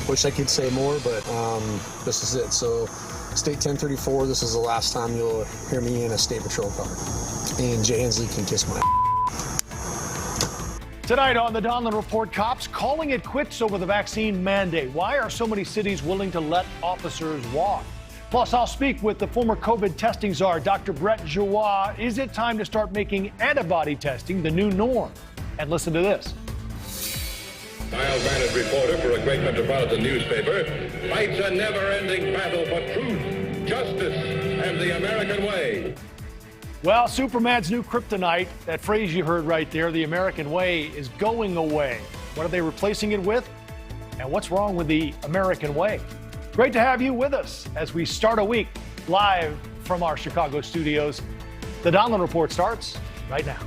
Wish I could say more, but this is it. So State 1034, this is the last time you'll hear me in a state patrol car. And Jay Hensley can kiss my Tonight on the Donlon Report, cops calling it quits over the vaccine mandate. Why are so many cities willing to let officers walk? Plus, I'll speak with the former COVID testing czar, Dr. Brett Giroir. Is it time to start making antibody testing the new norm? And listen to this. Mild-mannered reporter for a great metropolitan newspaper fights a never-ending battle for truth, justice, and the American way. Well, Superman's new kryptonite, that phrase you heard right there, the American way, is going away. What are they replacing it with? And what's wrong with the American way? Great to have you with us as we start a week live from our Chicago studios. The Donlon Report starts right now.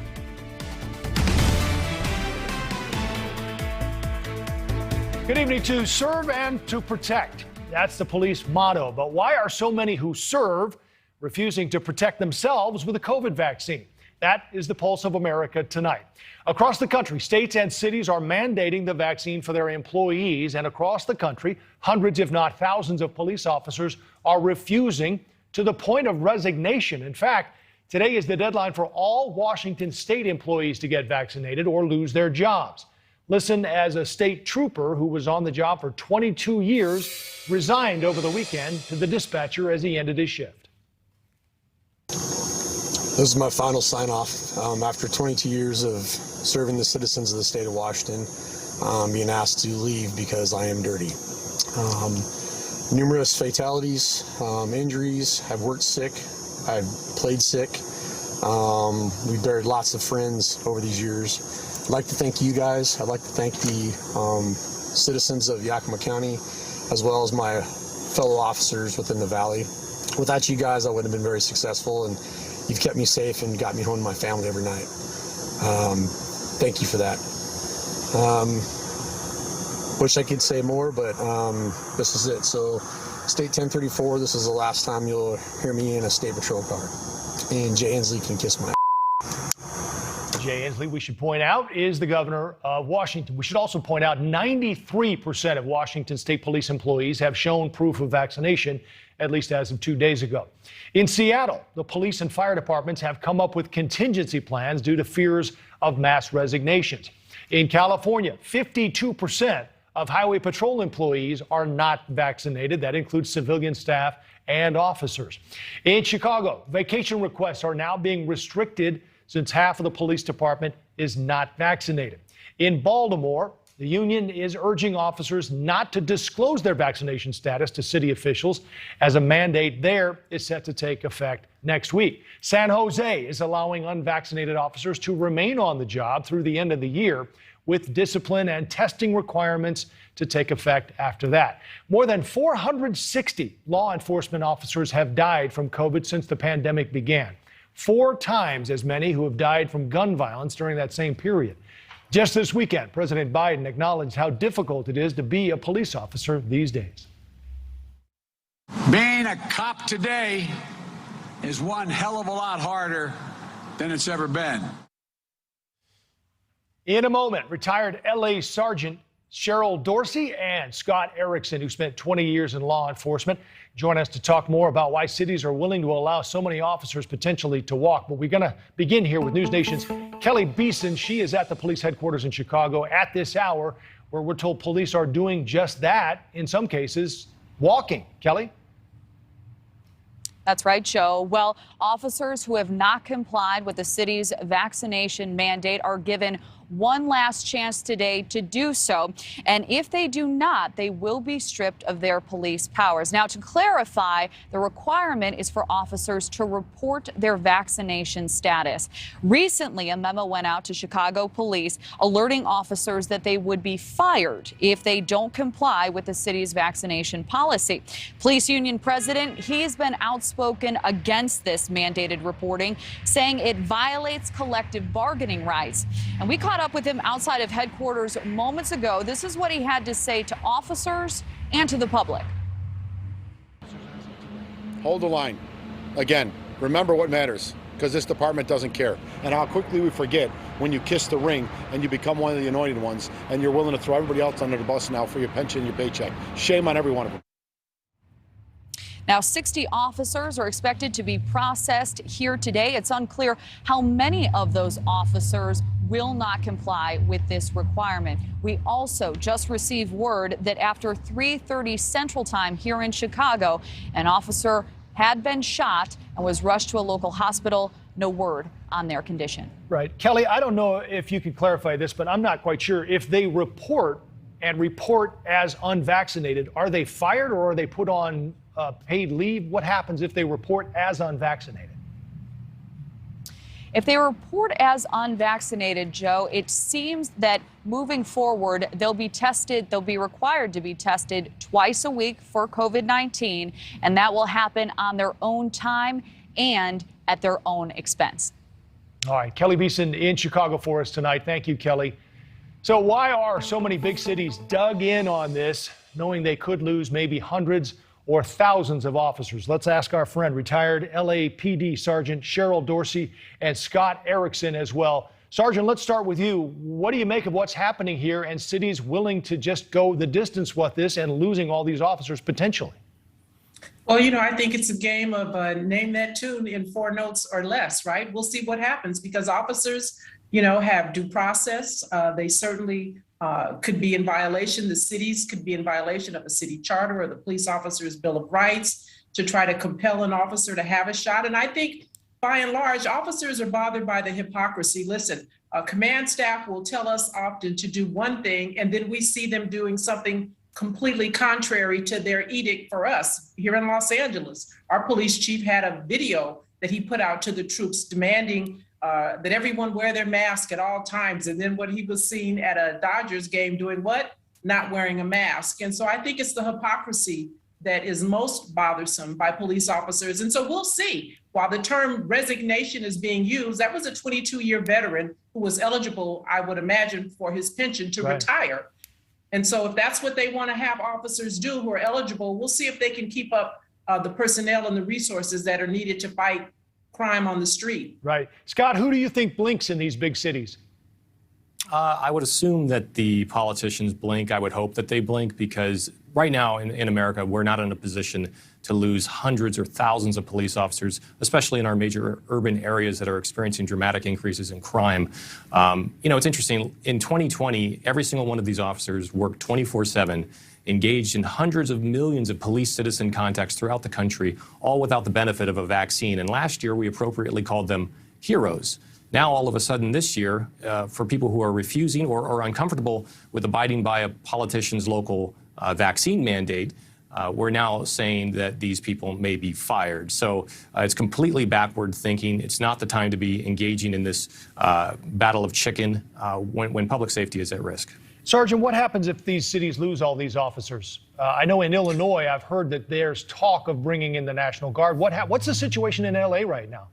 Good evening. To serve and to protect. That's the police motto. But why are so many who serve refusing to protect themselves with a COVID vaccine? That is the pulse of America tonight. Across the country, states and cities are mandating the vaccine for their employees. And across the country, hundreds, if not thousands, of police officers are refusing to the point of resignation. In fact, today is the deadline for all Washington state employees to get vaccinated or lose their jobs. Listen as a state trooper who was on the job for 22 years resigned over the weekend to the dispatcher as he ended his shift. This is my final sign-off after 22 years of serving the citizens of the state of Washington, being asked to leave because I am dirty. Numerous fatalities, injuries. I've worked sick. I've played sick. We've buried lots of friends over these years. I'd like to thank you guys. I'd like to thank the citizens of Yakima County, as well as my fellow officers within the Valley. Without you guys, I wouldn't have been very successful, and you've kept me safe and got me home to my family every night. Thank you for that. Wish I could say more, but this is it. So State 1034, this is the last time you'll hear me in a state patrol car. And Jay Hensley can kiss my Jay Hensley, we should point out, is the governor of Washington. We should also point out 93% of Washington state police employees have shown proof of vaccination, at least as of 2 days ago. In Seattle, the police and fire departments have come up with contingency plans due to fears of mass resignations. In California, 52% of highway patrol employees are not vaccinated. That includes civilian staff and officers. In Chicago, vacation requests are now being restricted since half of the police department is not vaccinated. In Baltimore, the union is urging officers not to disclose their vaccination status to city officials, as a mandate there is set to take effect next week. San Jose is allowing unvaccinated officers to remain on the job through the end of the year, with discipline and testing requirements to take effect after that. More than 460 law enforcement officers have died from COVID since the pandemic began. 4 times as many who have died from gun violence during that same period. Just this weekend, President Biden acknowledged how difficult it is to be a police officer these days. Being a cop today is one hell of a lot harder than it's ever been. In a moment, retired LA Sergeant Cheryl Dorsey and Scott Erickson, who spent 20 years in law enforcement, join us to talk more about why cities are willing to allow so many officers potentially to walk. But we're going to begin here with NewsNation's Keleigh Beesun. She is at the police headquarters in Chicago at this hour, where we're told police are doing just that, in some cases, walking. Keleigh? That's right, Joe. Well, officers who have not complied with the city's vaccination mandate are given one last chance today to do so. And if they do not, they will be stripped of their police powers. Now, to clarify, the requirement is for officers to report their vaccination status. Recently, a memo went out to Chicago police alerting officers that they would be fired if they don't comply with the city's vaccination policy. Police union president, he's been outspoken against this mandated reporting, saying it violates collective bargaining rights. And we caught up with him outside of headquarters moments ago. This is what he had to say to officers and to the public. Hold the line. Again, remember what matters. because this department doesn't care. And how quickly we forget when you kiss the ring and you become one of the anointed ones, and you're willing to throw everybody else under the bus now for your pension and your paycheck. Shame on every one of them. Now, 60 officers are expected to be processed here today. It's unclear how many of those officers will not comply with this requirement. We also just received word that after 3:30 Central Time here in Chicago, an officer had been shot and was rushed to a local hospital. No word on their condition. Right. Keleigh, I don't know if you could clarify this, but I'm not quite sure. If they report as unvaccinated, are they fired or are they put on paid leave? What happens if they report as unvaccinated? If they report as unvaccinated, Joe, it seems that moving forward, they'll be tested. They'll be required to be tested twice a week for COVID-19, and that will happen on their own time and at their own expense. All right. Keleigh Beesun in Chicago for us tonight. Thank you, Keleigh. So why are so many big cities dug in on this, knowing they could lose maybe hundreds or thousands of officers? Let's ask our friend, retired LAPD Sergeant Cheryl Dorsey and Scott Erickson as well. Sergeant, let's start with you. What do you make of what's happening here and cities willing to just go the distance with this and losing all these officers potentially? Well, I think it's a game of name that tune in 4 notes or less, right? We'll see what happens because officers, have due process. They certainly could be in violation. The cities could be in violation of a city charter or the police officer's Bill of Rights to try to compel an officer to have a shot. And I think by and large, officers are bothered by the hypocrisy. Listen, command staff will tell us often to do one thing, and then we see them doing something completely contrary to their edict for us. Here in Los Angeles, our police chief had a video that he put out to the troops demanding that everyone wear their mask at all times. And then when he was seen at a Dodgers game doing what? Not wearing a mask. And so I think it's the hypocrisy that is most bothersome by police officers. And so we'll see. While the term resignation is being used, that was a 22-year veteran who was eligible, I would imagine, for his pension to retire. And so if that's what they want to have officers do who are eligible, we'll see if they can keep up the personnel and the resources that are needed to fight crime on the street. Right. Scott, who do you think blinks in these big cities? I would assume that the politicians blink. I would hope that they blink because right now in America, we're not in a position to lose hundreds or thousands of police officers, especially in our major urban areas that are experiencing dramatic increases in crime. It's interesting. In 2020, every single one of these officers worked 24/7, engaged in hundreds of millions of police-citizen contacts throughout the country, all without the benefit of a vaccine. And last year, we appropriately called them heroes. Now, all of a sudden this year, for people who are refusing or uncomfortable with abiding by a politician's local vaccine mandate, we're now saying that these people may be fired. So it's completely backward thinking. It's not the time to be engaging in this battle of chicken when public safety is at risk. Sergeant, what happens if these cities lose all these officers? I know in Illinois, I've heard that there's talk of bringing in the National Guard. What's the situation in LA right now?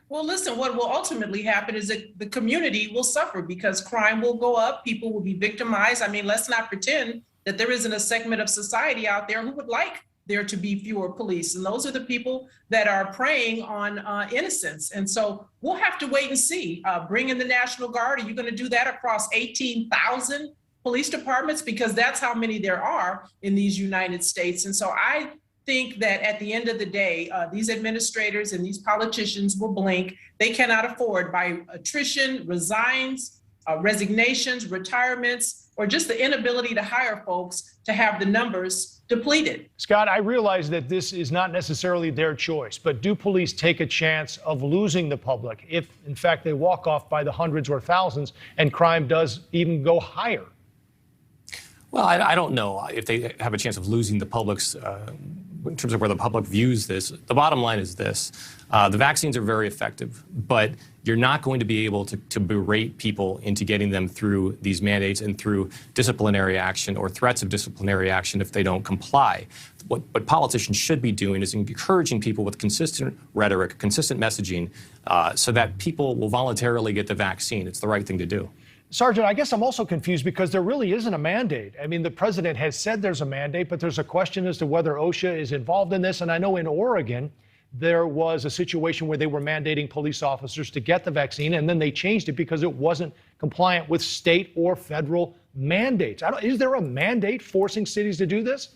Well, listen, what will ultimately happen is that the community will suffer because crime will go up. People will be victimized. I mean, let's not pretend that there isn't a segment of society out there who would like there to be fewer police. And those are the people that are preying on innocence. And so we'll have to wait and see. Bring in the National Guard. Are you going to do that across 18,000 police departments? Because that's how many there are in these United States. And so I think that at the end of the day, these administrators and these politicians will blink. They cannot afford by attrition, resignations, retirements, or just the inability to hire folks to have the numbers depleted. Scott, I realize that this is not necessarily their choice, but do police take a chance of losing the public if, in fact, they walk off by the hundreds or thousands and crime does even go higher? Well, I don't know if they have a chance of losing the public's in terms of where the public views this. The bottom line is this. The vaccines are very effective, but you're not going to be able to berate people into getting them through these mandates and through disciplinary action or threats of disciplinary action if they don't comply. What politicians should be doing is encouraging people with consistent rhetoric, consistent messaging, so that people will voluntarily get the vaccine. It's the right thing to do. Sergeant, I guess I'm also confused because there really isn't a mandate. I mean, the president has said there's a mandate, but there's a question as to whether OSHA is involved in this. And I know in Oregon, there was a situation where they were mandating police officers to get the vaccine, and then they changed it because it wasn't compliant with state or federal mandates. Is there a mandate forcing cities to do this?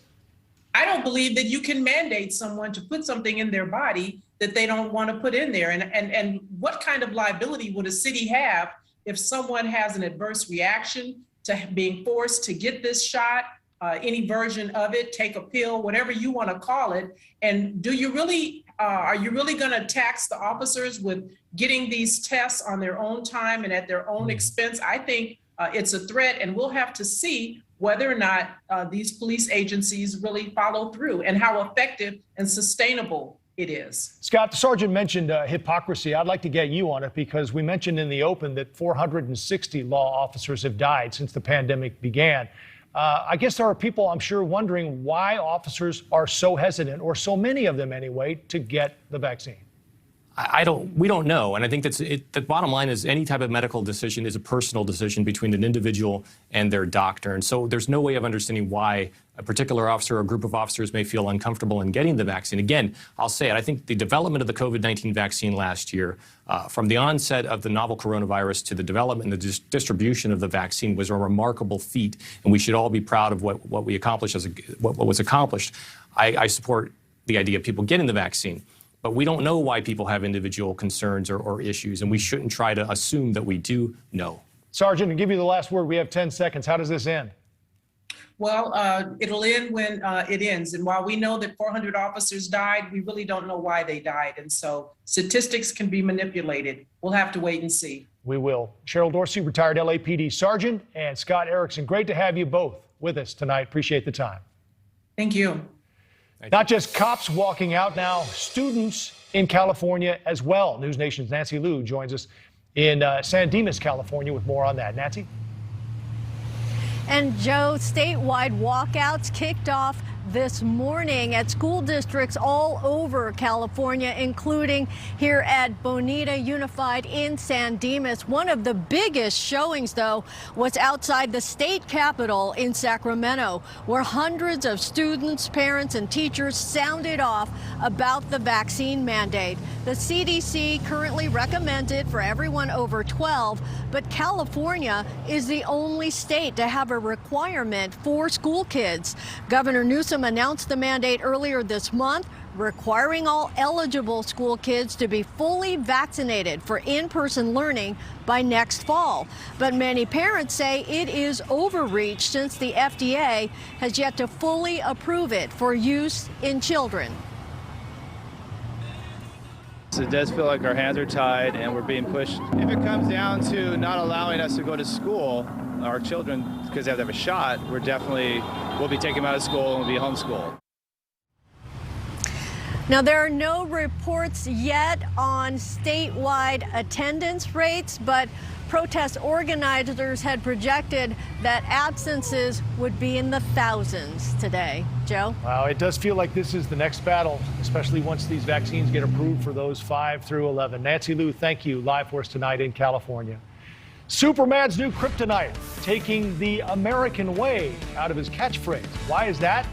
I don't believe that you can mandate someone to put something in their body that they don't want to put in there. And what kind of liability would a city have if someone has an adverse reaction to being forced to get this shot, any version of it, take a pill, whatever you want to call it? And do you really, are you really going to tax the officers with getting these tests on their own time and at their own expense? I think it's a threat, and we'll have to see whether or not these police agencies really follow through and how effective and sustainable it is. Scott, the sergeant mentioned hypocrisy. I'd like to get you on it because we mentioned in the open that 460 law officers have died since the pandemic began. I guess there are people, I'm sure, wondering why officers are so hesitant, or so many of them anyway, to get the vaccine. We don't know. And I think the bottom line is any type of medical decision is a personal decision between an individual and their doctor. And so there's no way of understanding why a particular officer or a group of officers may feel uncomfortable in getting the vaccine. Again, I'll say it, I think the development of the COVID-19 vaccine last year, from the onset of the novel coronavirus to the development and the distribution of the vaccine, was a remarkable feat. And we should all be proud of what we accomplished, what was accomplished. I support the idea of people getting the vaccine. But we don't know why people have individual concerns or issues, and we shouldn't try to assume that we do know. Sergeant, to give you the last word, we have 10 seconds. How does this end? Well, it'll end when it ends. And while we know that 400 officers died, we really don't know why they died. And so statistics can be manipulated. We'll have to wait and see. We will. Cheryl Dorsey, retired LAPD sergeant, and Scott Erickson. Great to have you both with us tonight. Appreciate the time. Thank you. Not just cops walking out now, students in California as well. NewsNation's Nancy Liu joins us in San Dimas, California, with more on that. Nancy? And Joe, statewide walkouts kicked off this morning at school districts all over California, including here at Bonita Unified in San Dimas. One of the biggest showings, though, was outside the state capitol in Sacramento, where hundreds of students, parents, and teachers sounded off about the vaccine mandate. The CDC currently recommends it for everyone over 12, but California is the only state to have a requirement for school kids. Governor Newsom announced the mandate earlier this month, requiring all eligible school kids to be fully vaccinated for in-person learning by next fall. But many parents say it is overreach since the FDA has yet to fully approve it for use in children. It does feel like our hands are tied and we're being pushed. If it comes down to not allowing us to go to school, our children, because they have to have a shot, we'll be taking them out of school and we'll be homeschooled. Now, there are no reports yet on statewide attendance rates, but protest organizers had projected that absences would be in the thousands today. Joe? Wow, it does feel like this is the next battle, especially once these vaccines get approved for those 5 through 11. Nancy Liu, thank you, live for us tonight in California. Superman's new kryptonite, taking the American way out of his catchphrase. Why is that?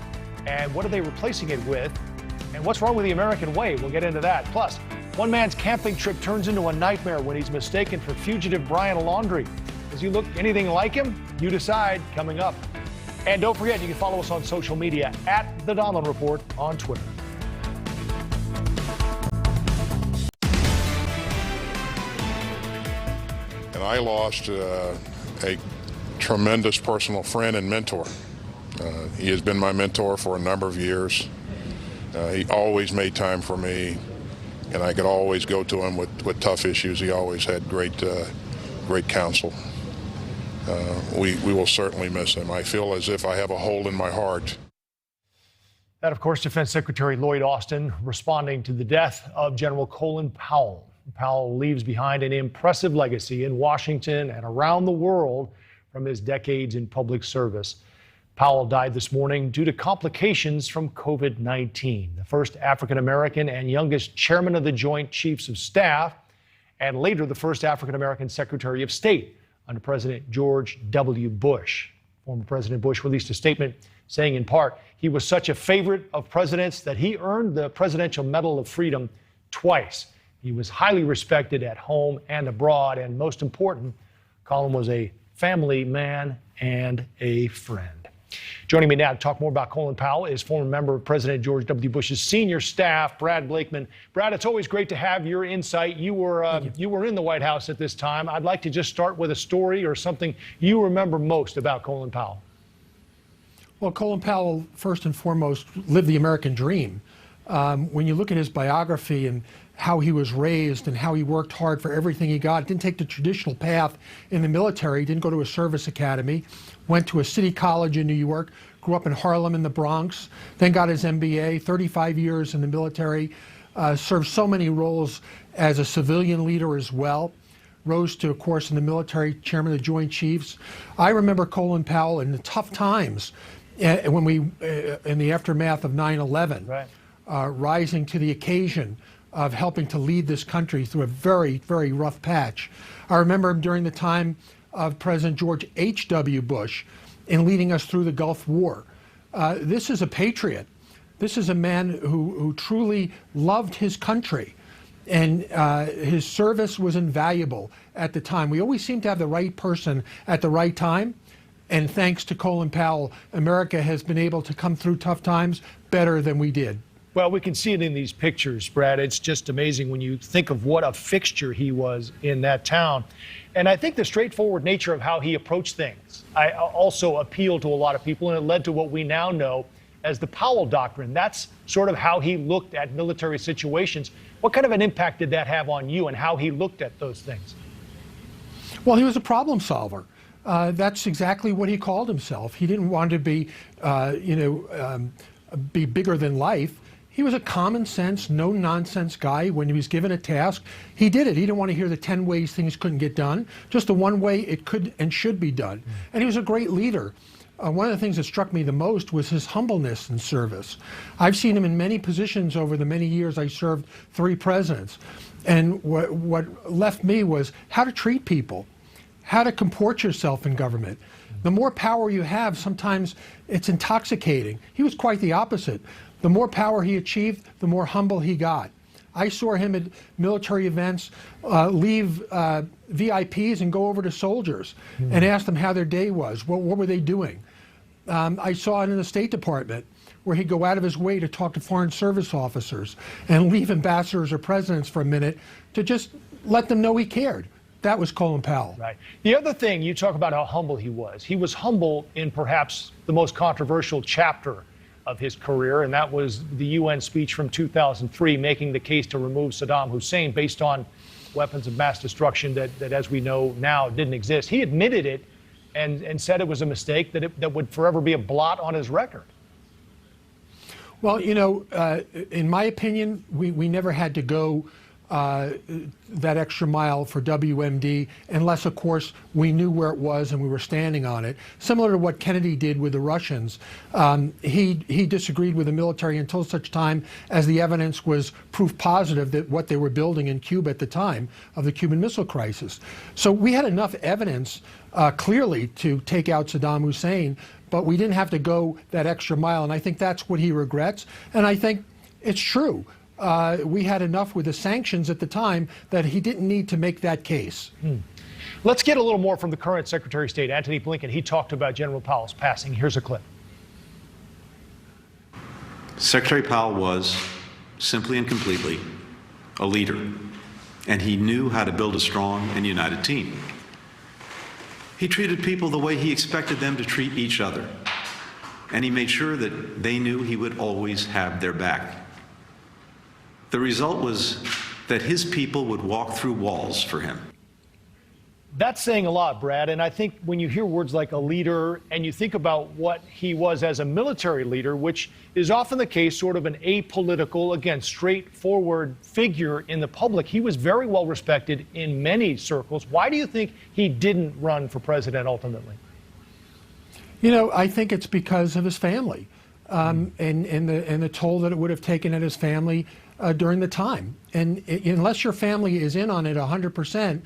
And what are they replacing it with? And what's wrong with the American way? We'll get into that. Plus, one man's camping trip turns into a nightmare when he's mistaken for fugitive Brian Laundrie. Does he look anything like him? You decide, coming up. And don't forget, you can follow us on social media at the Donlon Report on Twitter. And I lost a tremendous personal friend and mentor. He has been my mentor for a number of years. He always made time for me, and I could always go to him with tough issues. He always had great counsel. We will certainly miss him. I feel as if I have a hole in my heart. That, of course, Defense Secretary Lloyd Austin responding to the death of General Colin Powell. Powell leaves behind an impressive legacy in Washington and around the world from his decades in public service. Powell died this morning due to complications from COVID-19. The first African-American and youngest chairman of the Joint Chiefs of Staff, and later the first African-American Secretary of State under President George W. Bush. Former President Bush released a statement saying in part, he was such a favorite of presidents that he earned the Presidential Medal of Freedom twice. He was highly respected at home and abroad, and most important, Colin was a family man and a friend. Joining me now to talk more about Colin Powell is former member of President George W. Bush's senior staff, Brad Blakeman. Brad, it's always great to have your insight. You were in the White House at this time. I'd like to just start with a story or something you remember most about Colin Powell. Well, Colin Powell, first and foremost, lived the American dream. When you look at his biography and how he was raised and how he worked hard for everything he got, didn't take the traditional path in the military, didn't go to a service academy, went to a city college in New York, grew up in Harlem in the Bronx, then got his MBA, 35 years in the military, served so many roles as a civilian leader as well. Rose to, of course, in the military, chairman of the Joint Chiefs. I remember Colin Powell in the tough times when in the aftermath of 9/11, right. Rising to the occasion of helping to lead this country through a very, very rough patch. I remember him during the time of President George H.W. Bush in leading us through the Gulf War. This is a patriot. This is a man who truly loved his country, and his service was invaluable at the time. We always seem to have the right person at the right time, and thanks to Colin Powell, America has been able to come through tough times better than we did. Well, we can see it in these pictures, Brad. It's just amazing when you think of what a fixture he was in that town. And I think the straightforward nature of how he approached things also appealed to a lot of people, and it led to what we now know as the Powell Doctrine. That's sort of how he looked at military situations. What kind of an impact did that have on you and how he looked at those things? Well, he was a problem solver. That's exactly what he called himself. He didn't want to be, be bigger than life. He was a common sense, no nonsense guy. When he was given a task, he did it. He didn't want to hear the 10 ways things couldn't get done, just the one way it could and should be done. And he was a great leader. One of the things that struck me the most was his humbleness in service. I've seen him in many positions over the many years I served 3 presidents. And what left me was how to treat people, how to comport yourself in government. The more power you have, sometimes it's intoxicating. He was quite the opposite. The more power he achieved, the more humble he got. I saw him at military events leave VIPs and go over to soldiers and ask them how their day was. What were they doing? I saw it in the State Department, where he'd go out of his way to talk to Foreign Service officers and leave ambassadors or presidents for a minute to just let them know he cared. That was Colin Powell. Right. The other thing, you talk about how humble he was. He was humble in perhaps the most controversial chapter of his career, and that was the UN speech from 2003 making the case to remove Saddam Hussein based on weapons of mass destruction that as we know now, didn't exist. He admitted it and said it was a mistake that would forever be a blot on his record. Well, in my opinion, we never had to go that extra mile for WMD unless, of course, we knew where it was and we were standing on it. Similar to what Kennedy did with the Russians, he disagreed with the military until such time as the evidence was proof positive that what they were building in Cuba at the time of the Cuban Missile Crisis. So we had enough evidence clearly to take out Saddam Hussein, but we didn't have to go that extra mile, and I think that's what he regrets, and I think it's true. We had enough with the sanctions at the time that he didn't need to make that case. Let's get a little more from the current Secretary of State, Antony Blinken. He talked about General Powell's passing. Here's a clip. Secretary Powell was, simply and completely, a leader, and he knew how to build a strong and united team. He treated people the way he expected them to treat each other, and he made sure that they knew he would always have their back. The result was that his people would walk through walls for him. That's saying a lot, Brad, and I think when you hear words like a leader and you think about what he was as a military leader, which is often the case, sort of an apolitical, again, straightforward figure in the public, he was very well respected in many circles. Why do you think he didn't run for president ultimately? I think it's because of his family and the toll that it would have taken at his family during the time. And unless your family is in on it 100%,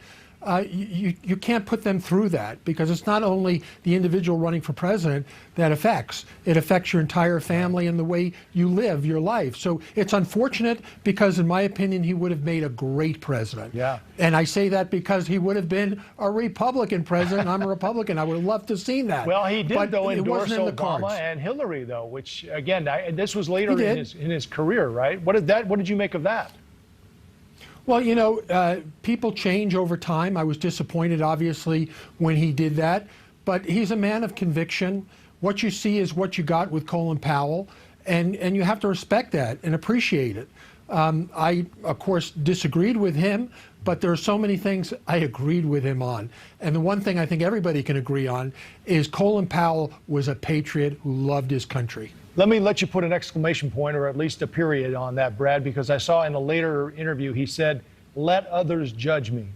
you can't put them through that, because it's not only the individual running for president that affects. It affects your entire family and the way you live your life. So it's unfortunate, because in my opinion, he would have made a great president. Yeah. And I say that because he would have been a Republican president. I'm a Republican. I would have loved to have seen that. Well, he did, but though, it endorse wasn't in the Obama cards. and Hillary, though, which, again, this was later in his career, right? What did you make of that? Well, you know, people change over time. I was disappointed, obviously, when he did that. But he's a man of conviction. What you see is what you got with Colin Powell. And you have to respect that and appreciate it. I, of course, disagreed with him, but there are so many things I agreed with him on. And the one thing I think everybody can agree on is Colin Powell was a patriot who loved his country. Let me let you put an exclamation point, or at least a period, on that, Brad, because I saw in a later interview he said, "Let others judge me."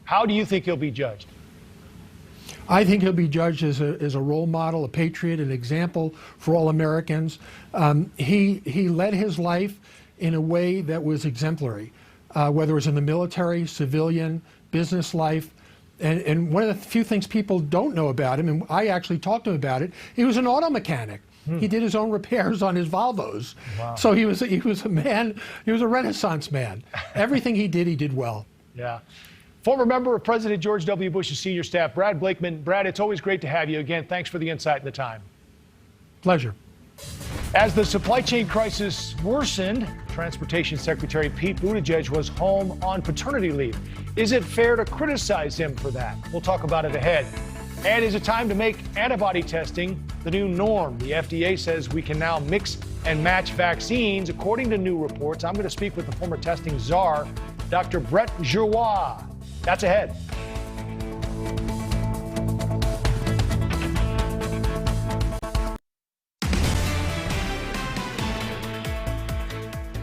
How do you think he'll be judged? I think he'll be judged as a role model, a patriot, an example for all Americans. He led his life in a way that was exemplary, whether it was in the military, civilian, business life. And one of the few things people don't know about him, and I actually talked to him about it, he was an auto mechanic. He did his own repairs on his Volvos. Wow. So he was a man, he was a Renaissance man. Everything he did well. Yeah. Former member of President George W. Bush's senior staff, Brad Blakeman. Brad, it's always great to have you again. Thanks for the insight and the time. Pleasure. As the supply chain crisis worsened, Transportation Secretary Pete Buttigieg was home on paternity leave. Is it fair to criticize him for that? We'll talk about it ahead. And is it time to make antibody testing the new norm? The FDA says we can now mix and match vaccines, according to new reports. I'm going to speak with the former testing czar, Dr. Brett Giroir. That's ahead.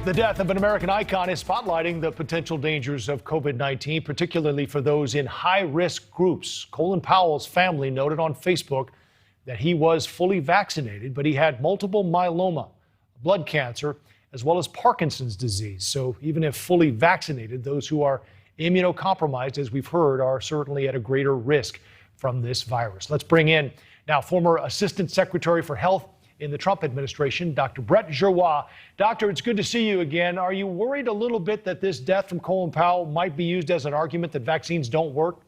The death of an American icon is spotlighting the potential dangers of COVID-19, particularly for those in high-risk groups. Colin Powell's family noted on Facebook that he was fully vaccinated, but he had multiple myeloma, blood cancer, as well as Parkinson's disease. So even if fully vaccinated, those who are immunocompromised, as we've heard, are certainly at a greater risk from this virus. Let's bring in now former Assistant Secretary for Health in the Trump administration, Dr. Brett Giroir. Doctor, it's good to see you again. Are you worried a little bit that this death from Colin Powell might be used as an argument that vaccines don't work?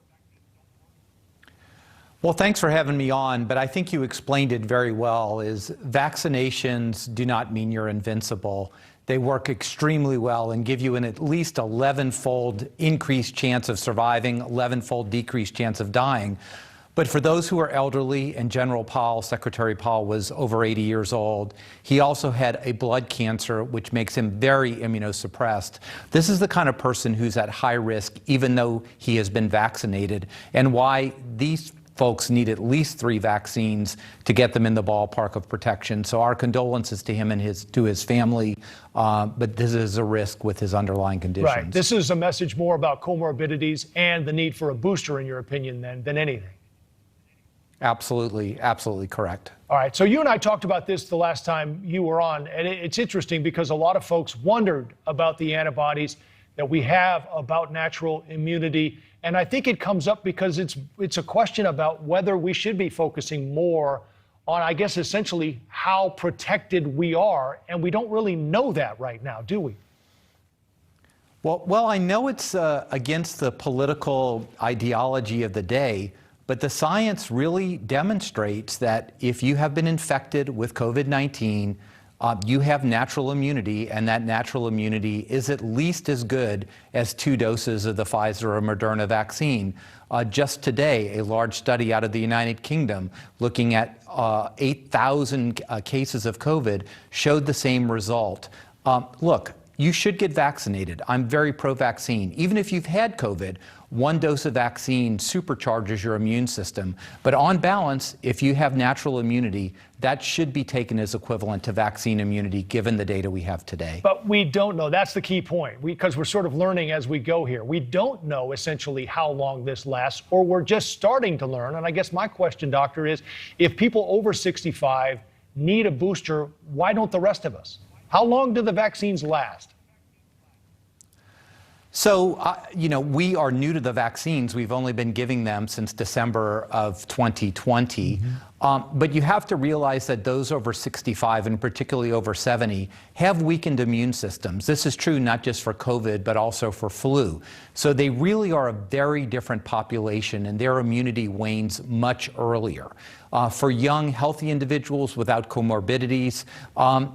Well, thanks for having me on, but I think you explained it very well, is vaccinations do not mean you're invincible. They work extremely well and give you an at least 11-fold increased chance of surviving, 11-fold decreased chance of dying. But for those who are elderly, and General Powell, Secretary Powell, was over 80 years old, he also had a blood cancer, which makes him very immunosuppressed. This is the kind of person who's at high risk, even though he has been vaccinated, and why these folks need at least 3 vaccines to get them in the ballpark of protection. So our condolences to him and his family, but this is a risk with his underlying conditions. Right. This is a message more about comorbidities and the need for a booster, in your opinion, than anything. Absolutely, absolutely correct. All right, so you and I talked about this the last time you were on, and it's interesting because a lot of folks wondered about the antibodies that we have, about natural immunity, and I think it comes up because it's a question about whether we should be focusing more on, I guess, essentially how protected we are, and we don't really know that right now, do we? Well, I know it's against the political ideology of the day, but the science really demonstrates that if you have been infected with COVID-19, you have natural immunity, and that natural immunity is at least as good as 2 doses of the Pfizer or Moderna vaccine. Just today, a large study out of the United Kingdom looking at 8,000 cases of COVID showed the same result. Look, you should get vaccinated. I'm very pro-vaccine. Even if you've had COVID, 1 dose of vaccine supercharges your immune system. But on balance, if you have natural immunity, that should be taken as equivalent to vaccine immunity, given the data we have today. But we don't know. That's the key point, because we're sort of learning as we go here. We don't know essentially how long this lasts, or we're just starting to learn. And I guess my question, doctor, is if people over 65 need a booster, why don't the rest of us? How long do the vaccines last? So, we are new to the vaccines. We've only been giving them since December of 2020. But you have to realize that those over 65 and particularly over 70 have weakened immune systems. This is true not just for COVID, but also for flu. So they really are a very different population, and their immunity wanes much earlier. For young, healthy individuals without comorbidities,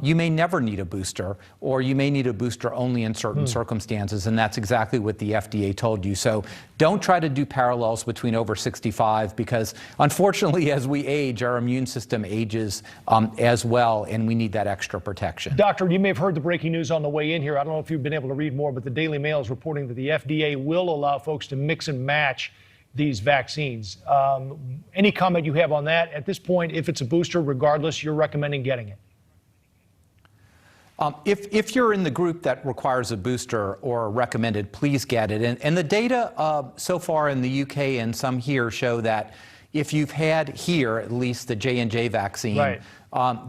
you may never need a booster, or you may need a booster only in certain circumstances, and that's exactly what the FDA told you. So don't try to do parallels between over 65, because unfortunately, as we age, our immune system ages as well, and we need that extra protection. Doctor, you may have heard the breaking news on the way in here. I don't know if you've been able to read more, but the Daily Mail is reporting that the FDA will allow folks to mix and match these vaccines. Any comment you have on that? At this point, if it's a booster, regardless, you're recommending getting it? If you're in the group that requires a booster or recommended, please get it. And the data so far in the UK and some here show that if you've had here, at least the J&J vaccine, right,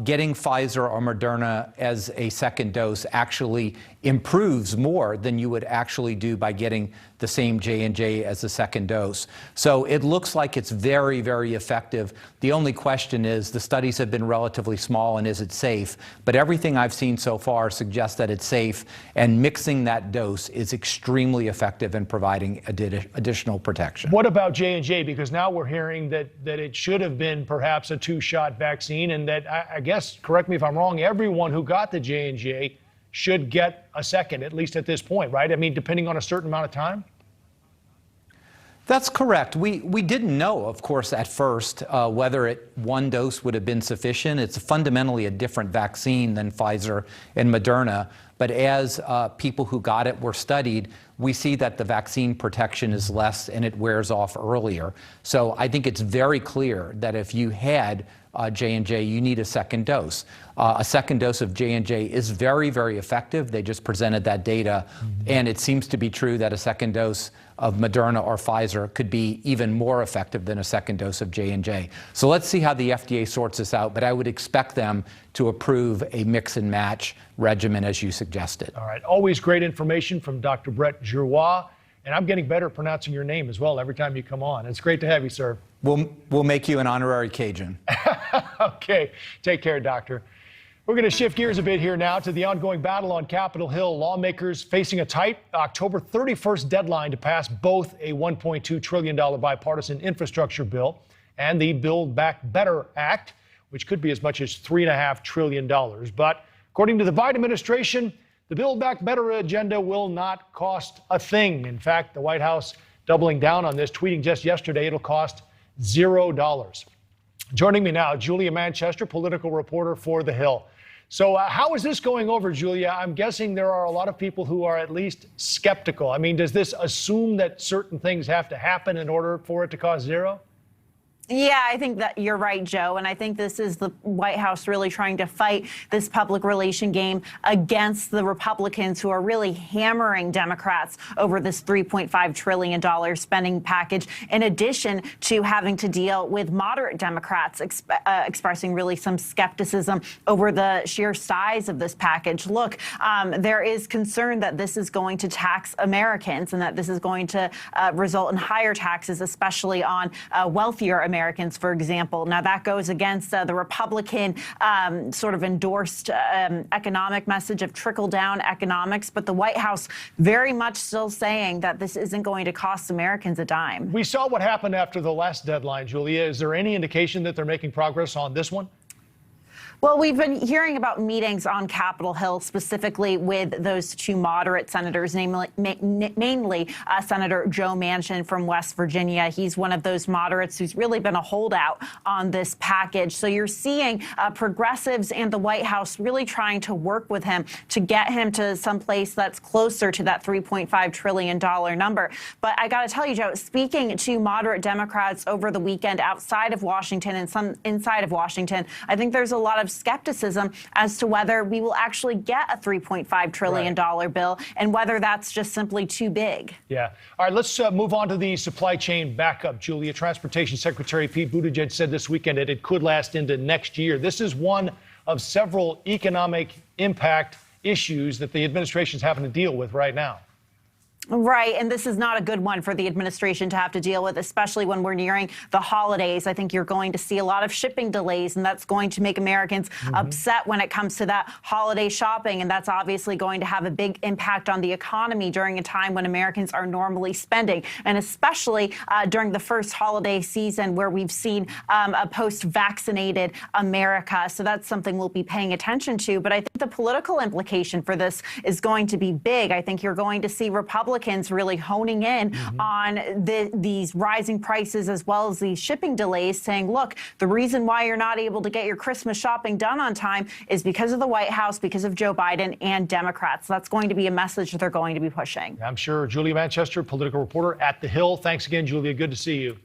getting Pfizer or Moderna as a second dose actually improves more than you would actually do by getting the same J&J as a second dose. So it looks like it's very, very effective. The only question is the studies have been relatively small, and is it safe? But everything I've seen so far suggests that it's safe, and mixing that dose is extremely effective in providing additional protection. What about J&J? Because now we're hearing that it should have been perhaps a two-shot vaccine, and that, I guess, correct me if I'm wrong, everyone who got the J&J should get a second, at least at this point, right? I mean, depending on a certain amount of time? That's correct. We didn't know, of course, at first whether one dose would have been sufficient. It's fundamentally a different vaccine than Pfizer and Moderna. But as people who got it were studied, we see that the vaccine protection is less and it wears off earlier. So I think it's very clear that if you had J&J, you need a second dose. A second dose of J&J is very, very effective. They just presented that data. And it seems to be true that a second dose of Moderna or Pfizer could be even more effective than a second dose of J&J. So let's see how the FDA sorts this out. But I would expect them to approve a mix and match regimen as you suggested. All right. Always great information from Dr. Brett Giroir. And I'm getting better at pronouncing your name as well every time you come on. It's great to have you, sir. We'll make you an honorary Cajun. Okay. Take care, doctor. We're going to shift gears a bit here now to the ongoing battle on Capitol Hill. Lawmakers facing a tight October 31st deadline to pass both a $1.2 trillion bipartisan infrastructure bill and the Build Back Better Act, which could be as much as $3.5 trillion. But according to the Biden administration, the Build Back Better agenda will not cost a thing. In fact, the White House doubling down on this, tweeting just yesterday it'll cost $0. Joining me now, Julia Manchester, political reporter for The Hill. So how is this going over, Julia? I'm guessing there are a lot of people who are at least skeptical. I mean, does this assume that certain things have to happen in order for it to cost zero? Yeah, I think that you're right, Joe. And I think this is the White House really trying to fight this public relation game against the Republicans who are really hammering Democrats over this $3.5 trillion spending package, in addition to having to deal with moderate Democrats expressing really some skepticism over the sheer size of this package. Look, there is concern that this is going to tax Americans and that this is going to result in higher taxes, especially on wealthier Americans, for example. Now, that goes against the Republican sort of endorsed economic message of trickle-down economics, but the White House very much still saying that this isn't going to cost Americans a dime. We saw what happened after the last deadline, Julia. Is there any indication that they're making progress on this one? Well, we've been hearing about meetings on Capitol Hill, specifically with those two moderate senators, mainly Senator Joe Manchin from West Virginia. He's one of those moderates who's really been a holdout on this package. So you're seeing progressives and the White House really trying to work with him to get him to some place that's closer to that $3.5 trillion number. But I got to tell you, Joe, speaking to moderate Democrats over the weekend outside of Washington and some inside of Washington, I think there's a lot of skepticism as to whether we will actually get a $3.5 trillion bill and whether that's just simply too big. Yeah. All right, let's move on to the supply chain backup, Julia. Transportation Secretary Pete Buttigieg said this weekend that it could last into next year. This is one of several economic impact issues that the administration is having to deal with right now. Right, and this is not a good one for the administration to have to deal with, especially when we're nearing the holidays. I think you're going to see a lot of shipping delays, and that's going to make Americans upset when it comes to that holiday shopping, and that's obviously going to have a big impact on the economy during a time when Americans are normally spending, and especially during the first holiday season where we've seen a post-vaccinated America. So that's something we'll be paying attention to, but I think the political implication for this is going to be big. I think you're going to see Republicans really honing in on these rising prices as well as these shipping delays, saying, look, the reason why you're not able to get your Christmas shopping done on time is because of the White House, because of Joe Biden and Democrats. That's going to be a message that they're going to be pushing. I'm sure. Julia Manchester, political reporter at The Hill. Thanks again, Julia. Good to see you.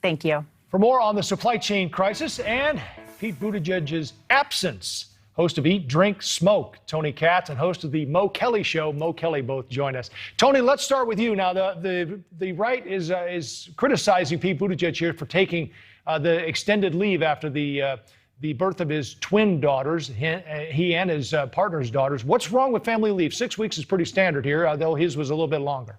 Thank you. For more on the supply chain crisis and Pete Buttigieg's absence, host of Eat, Drink, Smoke, Tony Katz, and host of the Mo Keleigh Show, Mo Keleigh, both join us. Tony, let's start with you. Now, the right is criticizing Pete Buttigieg here for taking the extended leave after the birth of his twin daughters, he and his partner's daughters. What's wrong with family leave? 6 weeks is pretty standard here, though his was a little bit longer.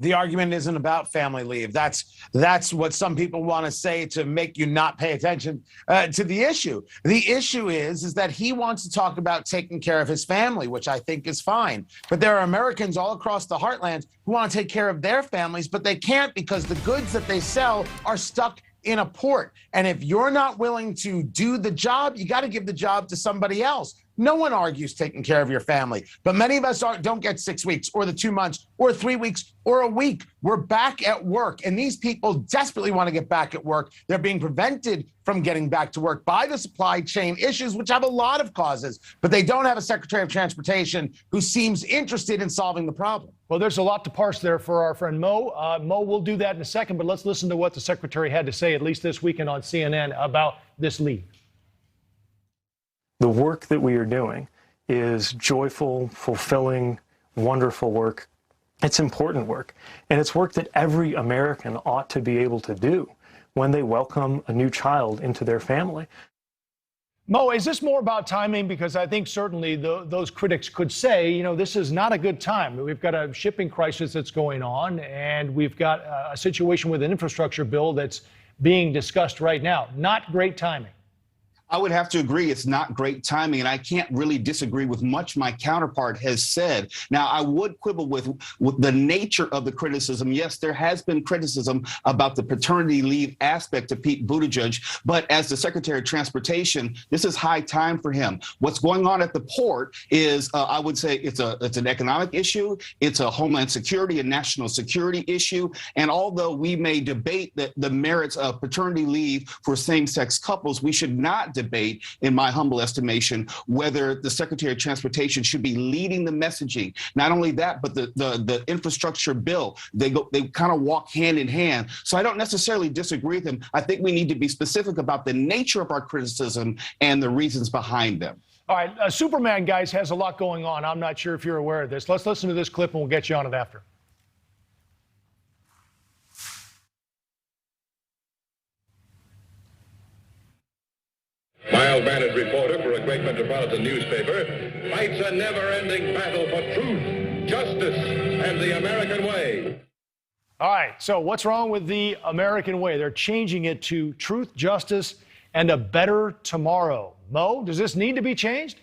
The argument isn't about family leave. That's what some people want to say to make you not pay attention to the issue. The issue is that he wants to talk about taking care of his family, which I think is fine. But there are Americans all across the heartland who want to take care of their families, but they can't because the goods that they sell are stuck in a port. And if you're not willing to do the job, you got to give the job to somebody else. No one argues taking care of your family, but many of us don't get 6 weeks or the 2 months or 3 weeks or a week. We're back at work, and these people desperately want to get back at work. They're being prevented from getting back to work by the supply chain issues, which have a lot of causes, but they don't have a Secretary of Transportation who seems interested in solving the problem. Well, there's a lot to parse there for our friend Mo. Mo, we'll do that in a second, but let's listen to what the Secretary had to say, at least this weekend on CNN, about this leave. The work that we are doing is joyful, fulfilling, wonderful work. It's important work, and it's work that every American ought to be able to do when they welcome a new child into their family. Mo, is this more about timing? Because I think certainly those critics could say, you know, this is not a good time. We've got a shipping crisis that's going on, and we've got a situation with an infrastructure bill that's being discussed right now. Not great timing. I would have to agree it's not great timing, and I can't really disagree with much my counterpart has said. Now, I would quibble with the nature of the criticism. Yes, there has been criticism about the paternity leave aspect of Pete Buttigieg, but as the Secretary of Transportation, this is high time for him. What's going on at the port is, I would say, it's an economic issue, it's a Homeland Security and national security issue, and although we may debate the merits of paternity leave for same-sex couples, we should not debate, in my humble estimation, whether the Secretary of Transportation should be leading the messaging. Not only that, but the infrastructure bill, they kind of walk hand in hand. So I don't necessarily disagree with him. I think we need to be specific about the nature of our criticism and the reasons behind them. All right, Superman, guys, has a lot going on. I'm not sure if you're aware of this. Let's listen to this clip and we'll get you on it after. Mild-mannered reporter for a great metropolitan newspaper fights a never-ending battle for truth, justice, and the American way. All right, so what's wrong with the American way? They're changing it to truth, justice, and a better tomorrow. Mo, does this need to be changed?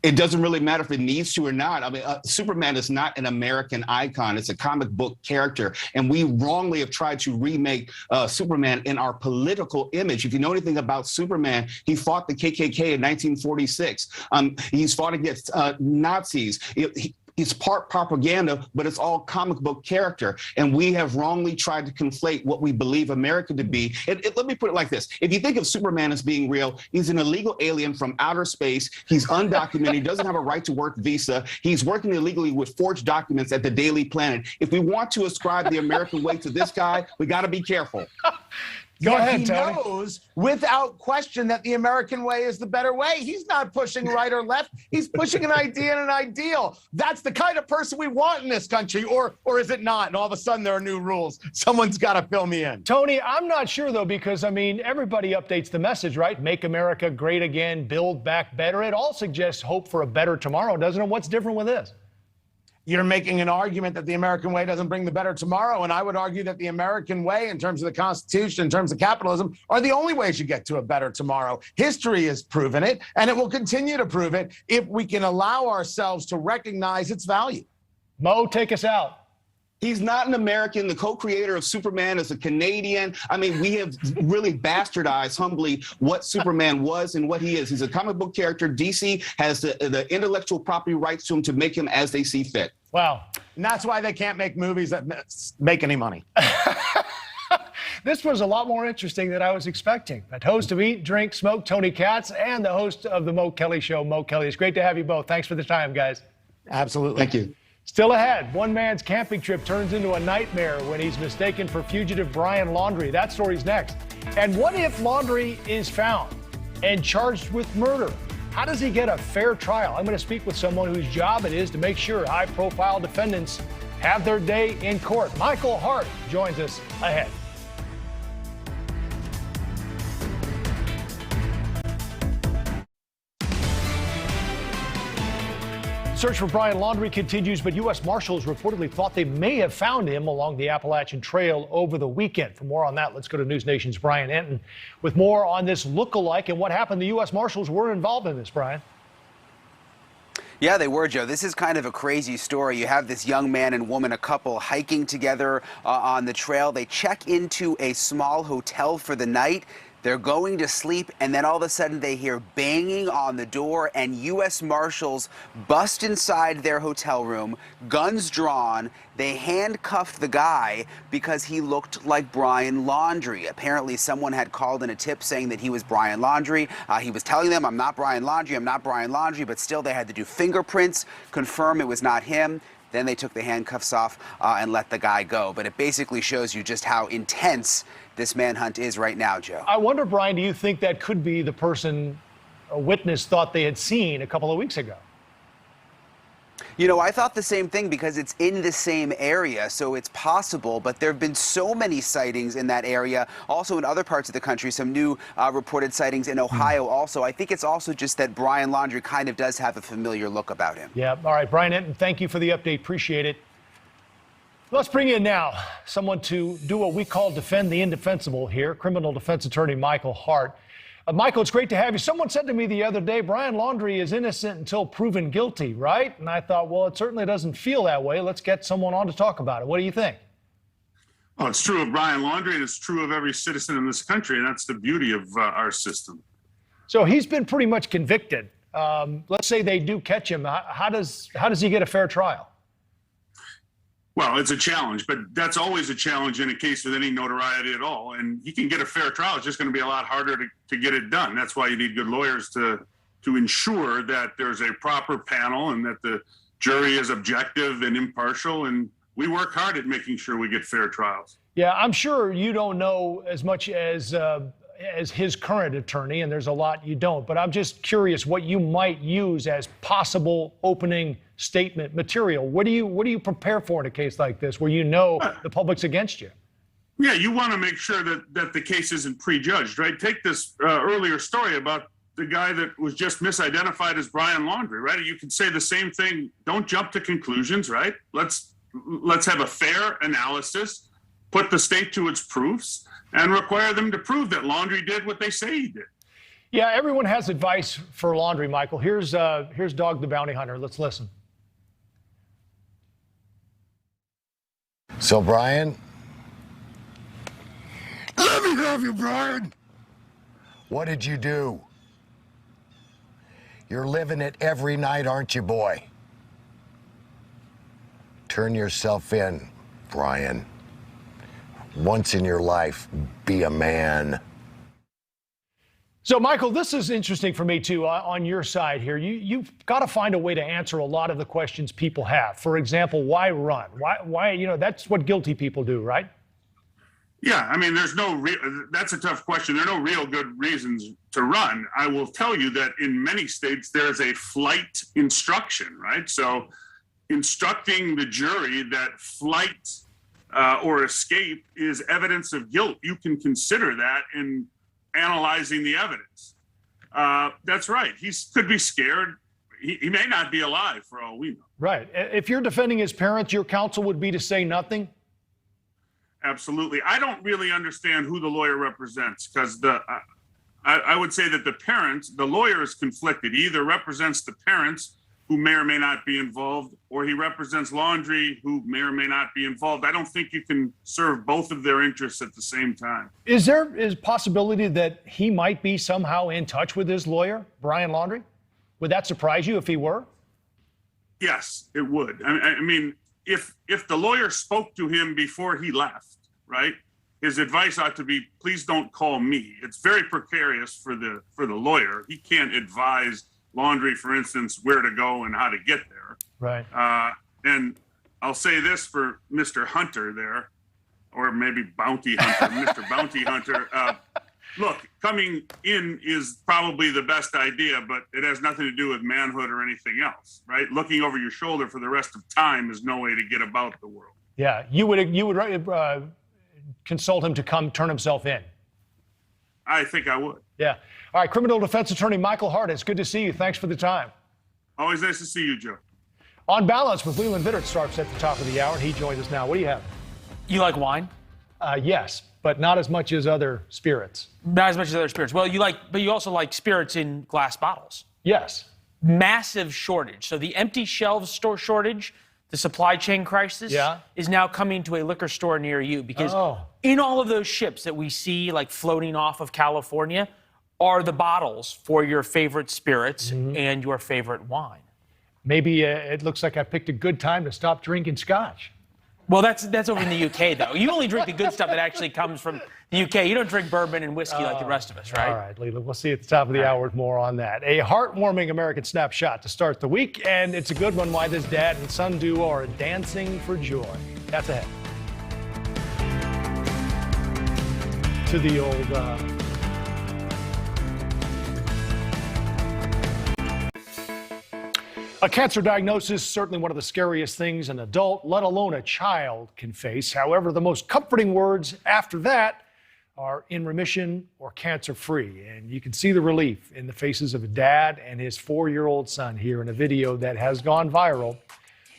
It doesn't really matter if it needs to or not. I mean, Superman is not an American icon. It's a comic book character. And we wrongly have tried to remake Superman in our political image. If you know anything about Superman, he fought the KKK in 1946. He's fought against Nazis. It's part propaganda, but it's all comic book character. And we have wrongly tried to conflate what we believe America to be. Let me put it like this. If you think of Superman as being real, he's an illegal alien from outer space. He's undocumented. He doesn't have a right to work visa. He's working illegally with forged documents at the Daily Planet. If we want to ascribe the American way to this guy, we got to be careful. Go ahead, he Tony. knows without question that the American way is the better way. He's not pushing right or left. He's pushing an idea and an ideal. That's the kind of person we want in this country, or is it not? And all of a sudden there are new rules. Someone's got to fill me in. Tony, I'm not sure, though, because, I mean, everybody updates the message, right? Make America great again, build back better. It all suggests hope for a better tomorrow, doesn't it? What's different with this? you're making an argument that the American way doesn't bring the better tomorrow. And I would argue that the American way, in terms of the Constitution, in terms of capitalism, are the only ways you get to a better tomorrow. History has proven it, and it will continue to prove it if we can allow ourselves to recognize its value. Mo, take us out. He's not an American. The co-creator of Superman is a Canadian. I mean, we have really bastardized humbly what Superman was and what he is. He's a comic book character. DC has the intellectual property rights to him to make him as they see fit. Wow. And that's why they can't make movies that make any money. This was a lot more interesting than I was expecting. But host of Eat, Drink, Smoke, Tony Katz, and the host of the Mo Keleigh Show, Mo Keleigh. It's great to have you both. Thanks for the time, guys. Absolutely. Thank you. Still ahead, one man's camping trip turns into a nightmare when he's mistaken for fugitive Brian Laundrie. That story's next. And what if Laundrie is found and charged with murder? How does he get a fair trial? I'm going to speak with someone whose job it is to make sure high-profile defendants have their day in court. Michael Hart joins us ahead. Search for Brian Laundrie continues, but U.S. Marshals reportedly thought they may have found him along the Appalachian Trail over the weekend. For more on that, let's go to NewsNation's Brian Enton with more on this look-alike and what happened. The U.S. Marshals were involved in this, Brian. Yeah, they were, Joe. This is kind of a crazy story. You have this young man and woman, a couple, hiking together on the trail. They check into a small hotel for the night. They're going to sleep, and then all of a sudden they hear banging on the door, and U.S. Marshals bust inside their hotel room, guns drawn. They handcuffed the guy because he looked like Brian Laundrie. Apparently, someone had called in a tip saying that he was Brian Laundrie. He was telling them, I'm not Brian Laundrie, I'm not Brian Laundrie, but still they had to do fingerprints, confirm it was not him. Then they took the handcuffs off and let the guy go. But it basically shows you just how intense this manhunt is right now, Joe. I wonder, Brian, do you think that could be the person a witness thought they had seen a couple of weeks ago? You know, I thought the same thing because it's in the same area, so it's possible. But there have been so many sightings in that area. Also in other parts of the country, some new reported sightings in Ohio also. I think it's also just that Brian Laundrie kind of does have a familiar look about him. Yeah. All right, Brian Enton, thank you for the update. Appreciate it. Let's bring in now someone to do what we call defend the indefensible here, criminal defense attorney Michael Hart. Michael, it's great to have you. Someone said to me the other day, Brian Laundrie is innocent until proven guilty, right? And I thought, well, it certainly doesn't feel that way. Let's get someone on to talk about it. What do you think? Well, it's true of Brian Laundrie, and it's true of every citizen in this country, and that's the beauty of our system. So he's been pretty much convicted. Let's say they do catch him. How does he get a fair trial? Well, it's a challenge, but that's always a challenge in a case with any notoriety at all. And he can get a fair trial. It's just going to be a lot harder to get it done. That's why you need good lawyers to ensure that there's a proper panel and that the jury is objective and impartial. And we work hard at making sure we get fair trials. Yeah, I'm sure you don't know as much as his current attorney, and there's a lot you don't. But I'm just curious what you might use as possible opening statement material. What do you prepare for in a case like this where you know the public's against you? Yeah, you want to make sure that the case isn't prejudged, right? Take this earlier story about the guy that was just misidentified as Brian Laundrie, right? You can say the same thing. Don't jump to conclusions, right? Let's have a fair analysis, put the state to its proofs, and require them to prove that Laundrie did what they say he did. Yeah, everyone has advice for Laundrie, Michael. Here's Dog the Bounty Hunter. Let's listen. So, Brian, let me have you, Brian. What did you do? You're living it every night, aren't you, boy? Turn yourself in, Brian. Once in your life, be a man. So, Michael, this is interesting for me, too, on your side here. You've got to find a way to answer a lot of the questions people have. For example, why run? Why? You know, that's what guilty people do, right? Yeah, I mean, that's a tough question. There are no real good reasons to run. I will tell you that in many states, there's a flight instruction, right? So instructing the jury that flight or escape is evidence of guilt. You can consider that in analyzing the evidence. That's right. He could be scared. he may not be alive for all we know. Right. If you're defending his parents, your counsel would be to say nothing? Absolutely. I don't really understand who the lawyer represents, because I would say that the lawyer is conflicted. He either represents the parents, who may or may not be involved, or he represents Laundrie, who may or may not be involved. I don't think you can serve both of their interests at the same time. Is there a possibility that he might be somehow in touch with his lawyer, Brian Laundrie? Would that surprise you if he were? Yes, it would. I mean, if the lawyer spoke to him before he left, right, his advice ought to be, please don't call me. It's very precarious for the lawyer. He can't advise Laundrie, for instance, where to go and how to get there. Right. And I'll say this for Mr. Hunter there, or maybe Bounty Hunter, Mr. Bounty Hunter. Look, coming in is probably the best idea, but it has nothing to do with manhood or anything else, right? Looking over your shoulder for the rest of time is no way to get about the world. Yeah, you would consult him to come turn himself in. I think I would. Yeah. All right, criminal defense attorney Michael Hart, it's good to see you. Thanks for the time. Always nice to see you, Joe. On Balance with Leland Vittert starts at the top of the hour, and he joins us now. What do you have? You like wine? Yes, but not as much as other spirits. Not as much as other spirits. Well, but you also like spirits in glass bottles. Yes. Massive shortage. So the empty shelves store shortage, the supply chain crisis, is now coming to a liquor store near you, because in all of those ships that we see like floating off of California are the bottles for your favorite spirits and your favorite wine. Maybe it looks like I picked a good time to stop drinking scotch. Well, that's over in the UK, though. You only drink the good stuff that actually comes from the UK. You don't drink bourbon and whiskey like the rest of us, right? All right, Leland, we'll see at the top of the hour more on that. A heartwarming American snapshot to start the week, and it's a good one why this dad and son duo are dancing for joy. That's ahead. To the old... A cancer diagnosis is certainly one of the scariest things an adult, let alone a child, can face. However, the most comforting words after that are in remission or cancer-free. And you can see the relief in the faces of a dad and his 4-year-old son here in a video that has gone viral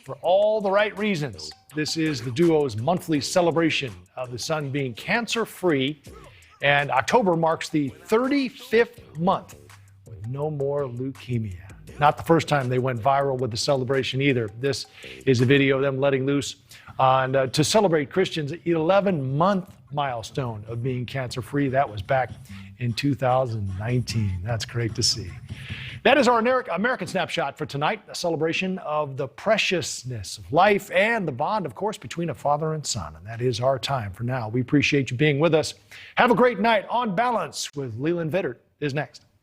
for all the right reasons. This is the duo's monthly celebration of the son being cancer-free, and October marks the 35th month with no more leukemia. Not the first time they went viral with the celebration either. This is a video of them letting loose to celebrate Christian's 11-month milestone of being cancer-free. That was back in 2019. That's great to see. That is our American Snapshot for tonight, a celebration of the preciousness of life and the bond, of course, between a father and son. And that is our time for now. We appreciate you being with us. Have a great night. On Balance with Leland Vittert is next.